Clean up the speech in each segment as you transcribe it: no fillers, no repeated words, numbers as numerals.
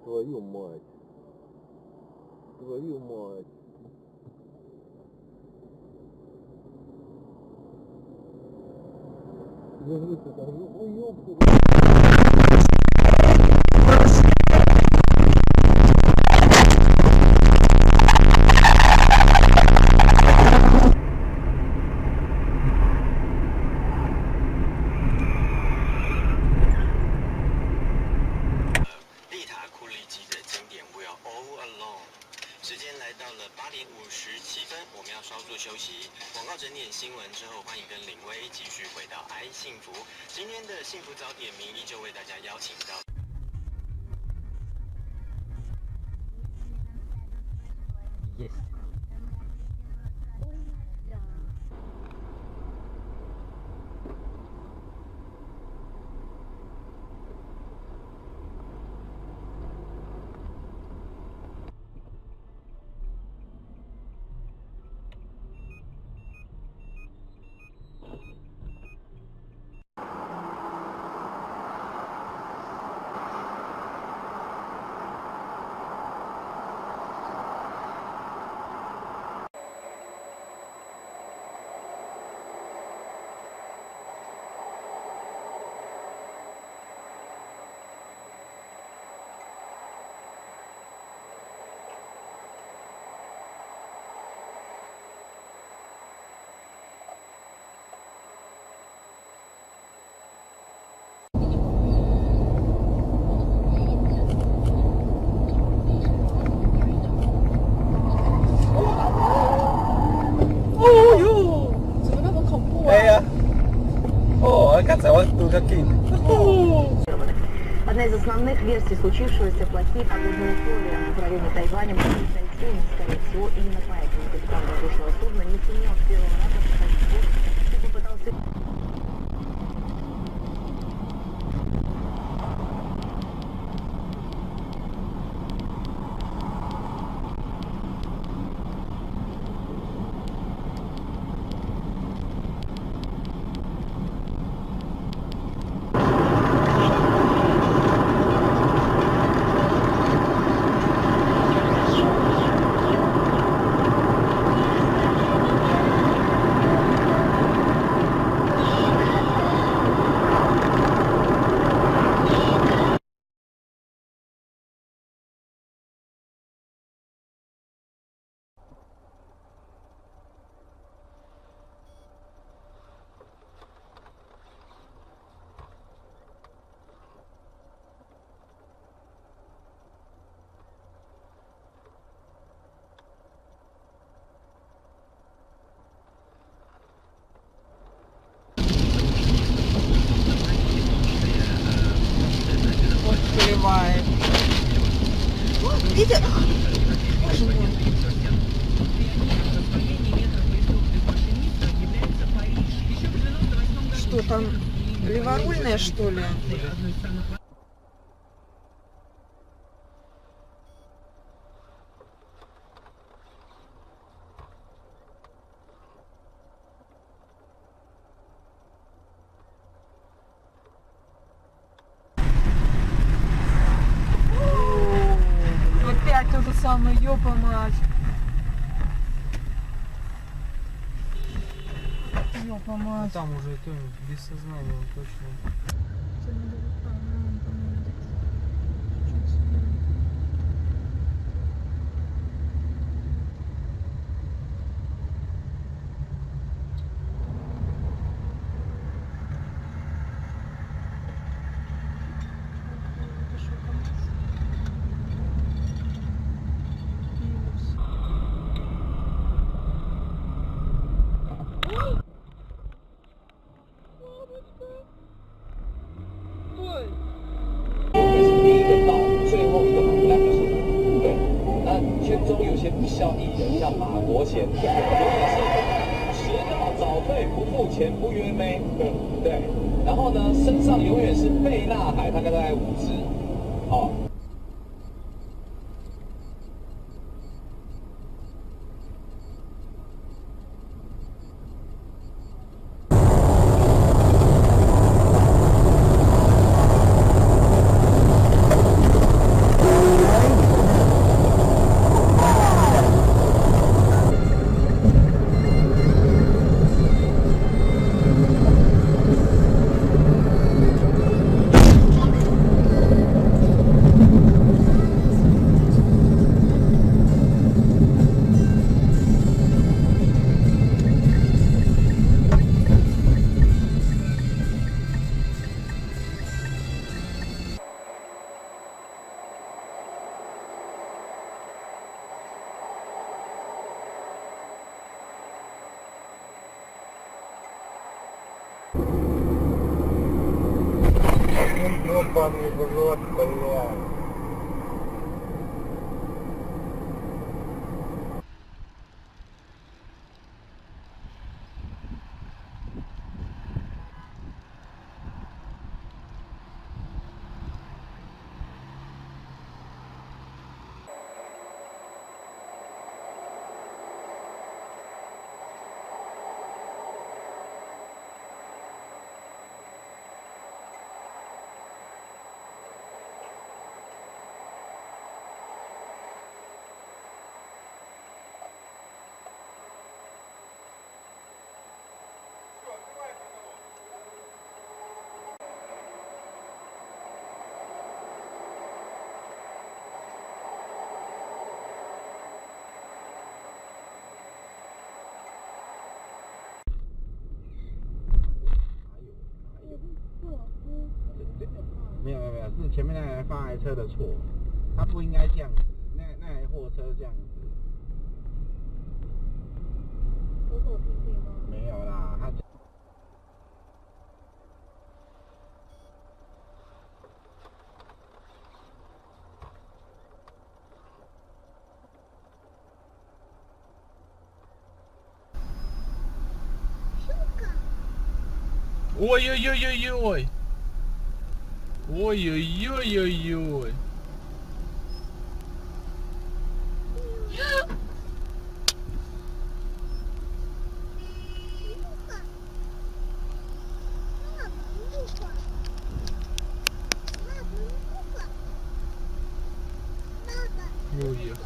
Твою мать. Твою мать. Держите там, ну ёпта.时间来到了8点57分，我们要稍作休息。广告整点新闻之后，欢迎跟林威继续回到爱幸福。今天的幸福早点名依旧为大家邀请到。Yes. Одна из основных версий случившегося — плохие погодные условия в районе Тайваня могли зайти, скорее всего, именно поэтому капитан воздушного судна не сумел с первого раза поставить курс и попытался... Видите? Что там, леворульная, что ли? Опять то же самое, ёпа мать. Ёпа мать. Там уже без сознания точно.不孝艺人，像马国贤，永远是迟到早退，不付钱不约妹，对。然后呢，身上永远是贝纳海，大概5只，哦。Ёбаный в рот, блядь.没有，是前面那台发财车的错，他不应该这样子，那台货车这样子。走走停停吗？没有啦，他。Ой-ой-ой-ой-ой. Ой-ой-ой-ой-ой. Не уехал.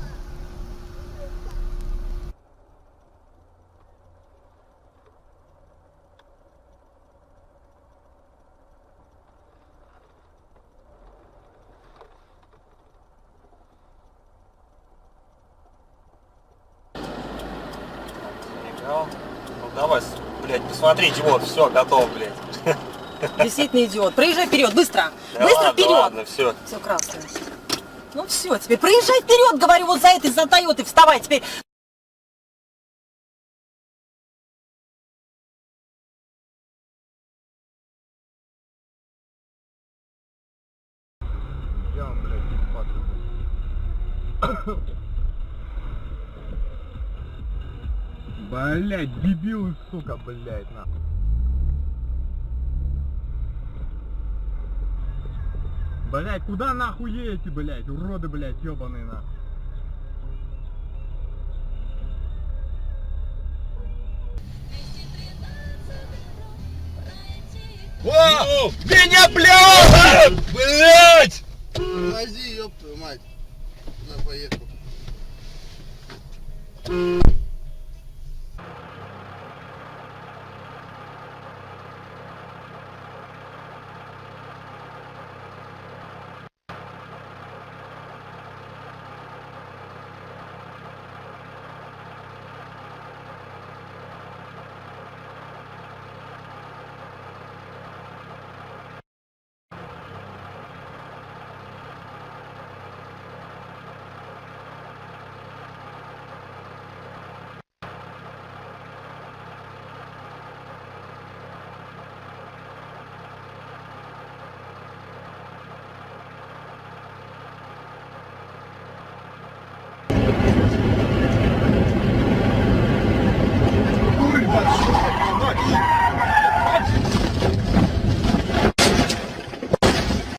Ну давай, блядь, посмотрите, вот, все, готово, блядь. Действительно идиот. Проезжай вперед, быстро! Да Быстро ладно, вперед! ладно, все. Все красное. Ну все, теперь проезжай вперед, говорю, вот за этой, за Тойотой, вставай теперь. Где он, блядь, пацаны? Блядь, дебил, сука, блядь, нахуй. Блядь, куда нахуй едете, блядь, уроды, блядь, ёбаные нахуй. О! Меня, блядь! Блядь! Тормози, ёб твою мать. На, поехал.